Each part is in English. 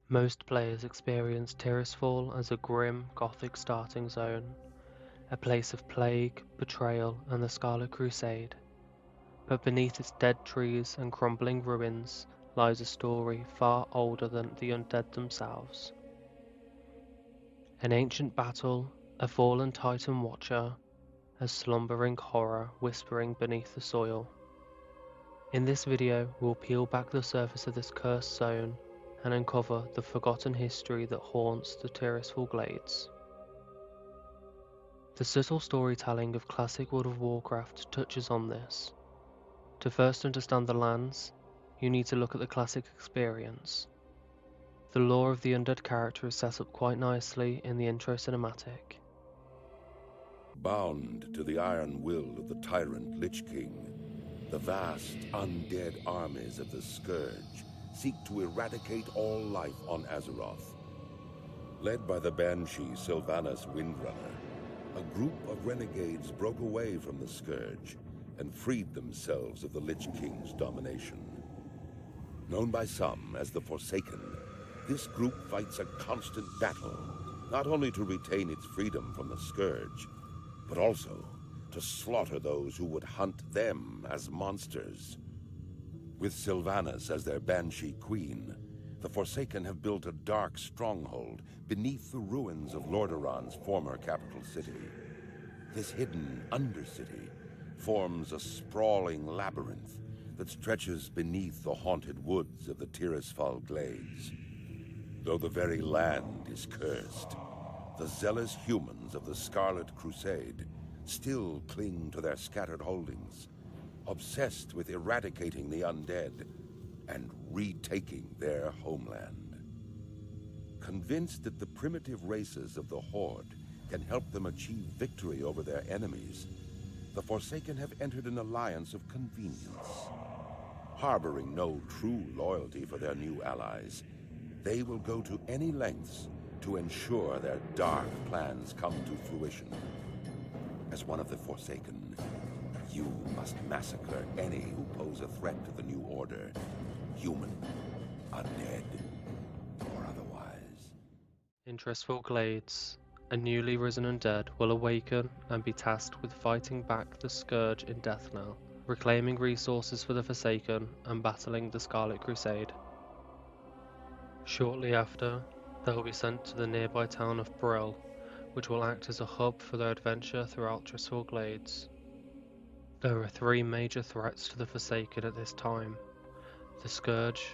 Most players experience Tirisfal as a grim, gothic starting zone, a place of plague, betrayal, and the Scarlet Crusade. But beneath its dead trees and crumbling ruins lies a story far older than the undead themselves. An ancient battle, a fallen titan watcher, a slumbering horror whispering beneath the soil. In this video, we'll peel back the surface of this cursed zone and uncover the forgotten history that haunts the Tirisfal Glades. The subtle storytelling of classic World of Warcraft touches on this. To first understand the lands, you need to look at the classic experience. The lore of the undead character is set up quite nicely in the intro cinematic. Bound to the iron will of the tyrant Lich King, the vast undead armies of the Scourge seek to eradicate all life on Azeroth. Led by the Banshee Sylvanas Windrunner, a group of renegades broke away from the Scourge and freed themselves of the Lich King's domination. Known by some as the Forsaken, this group fights a constant battle, not only to retain its freedom from the Scourge, but also to slaughter those who would hunt them as monsters. With Sylvanas as their Banshee Queen, the Forsaken have built a dark stronghold beneath the ruins of Lordaeron's former capital city. This hidden Undercity forms a sprawling labyrinth that stretches beneath the haunted woods of the Tirisfal Glades. Though the very land is cursed, the zealous humans of the Scarlet Crusade still cling to their scattered holdings, obsessed with eradicating the undead and retaking their homeland. Convinced that the primitive races of the Horde can help them achieve victory over their enemies, the Forsaken have entered an alliance of convenience. Harboring no true loyalty for their new allies, they will go to any lengths to ensure their dark plans come to fruition. As one of the Forsaken, you must massacre any who pose a threat to the new order, human, undead, or otherwise. In Tirisfal Glades, a newly risen undead will awaken and be tasked with fighting back the Scourge in Deathnell, reclaiming resources for the Forsaken and battling the Scarlet Crusade. Shortly after, they will be sent to the nearby town of Brill, which will act as a hub for their adventure throughout Tirisfal Glades. There are three major threats to the Forsaken at this time: the Scourge,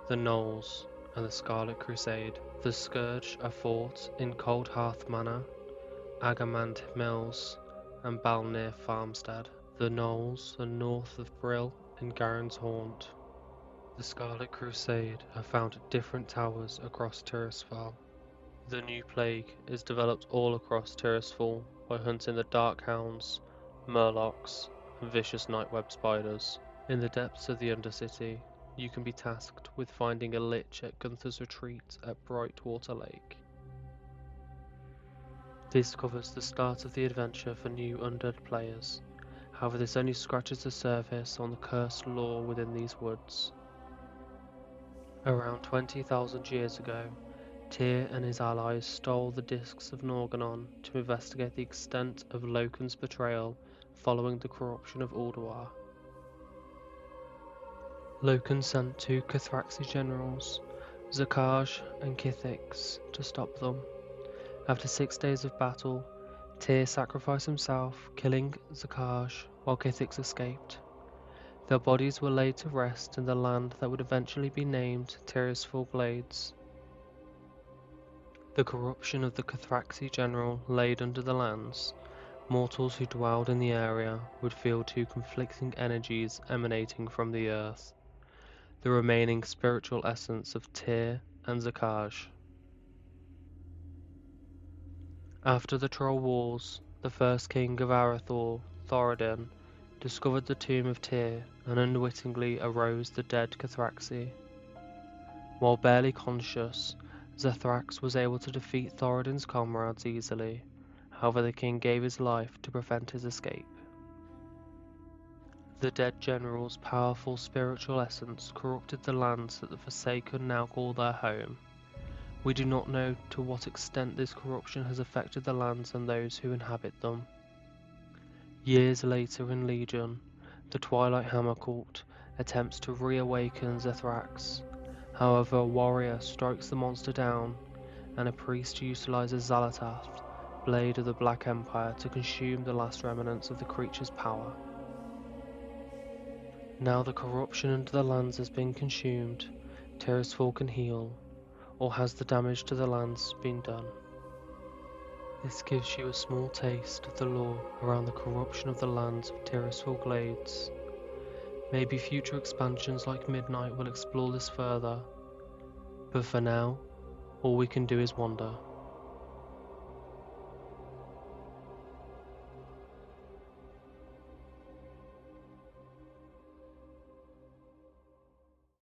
the Gnolls, and the Scarlet Crusade. The Scourge are fought in Cold Hearth Manor, Agamand Mills, and Balnir Farmstead. The Gnolls are north of Brill in Garen's Haunt. The Scarlet Crusade are found at different towers across Tirisfal. The new plague is developed all across Tirisfal by hunting the Dark Hounds, Murlocs, and vicious nightweb spiders. In the depths of the Undercity, you can be tasked with finding a Lich at Gunther's Retreat at Brightwater Lake. This covers the start of the adventure for new undead players, however this only scratches the surface on the cursed lore within these woods. Around 20,000 years ago, Tyr and his allies stole the discs of Norgannon to investigate the extent of Loken's betrayal following the corruption of Ulduar. Loken sent two Cathraxi generals, Zakaj and Kithix, to stop them. After 6 days of battle, Tyr sacrificed himself, killing Zakaj, while Kithix escaped. Their bodies were laid to rest in the land that would eventually be named Tirisfal Glades. The corruption of the Cathraxi general laid under the lands. Mortals who dwelled in the area would feel two conflicting energies emanating from the earth, the remaining spiritual essence of Tyr and Zakaj. After the Troll Wars, the first king of Arathor, Thoradin, discovered the tomb of Tyr and unwittingly arose the dead Cathraxi. While barely conscious, Zathrax was able to defeat Thoradin's comrades easily, however the king gave his life to prevent his escape. The dead general's powerful spiritual essence corrupted the lands that the Forsaken now call their home. We do not know to what extent this corruption has affected the lands and those who inhabit them. Years later in Legion, the Twilight Hammer Cult attempts to reawaken Zethrax. However, a warrior strikes the monster down, and a priest utilizes Xalatath, Blade of the Black Empire, to consume the last remnants of the creature's power. Now the corruption under the lands has been consumed, Tirisfal can heal, or has the damage to the lands been done? This gives you a small taste of the lore around the corruption of the lands of Tirisfal Glades. Maybe future expansions like Midnight will explore this further, but for now, all we can do is wonder.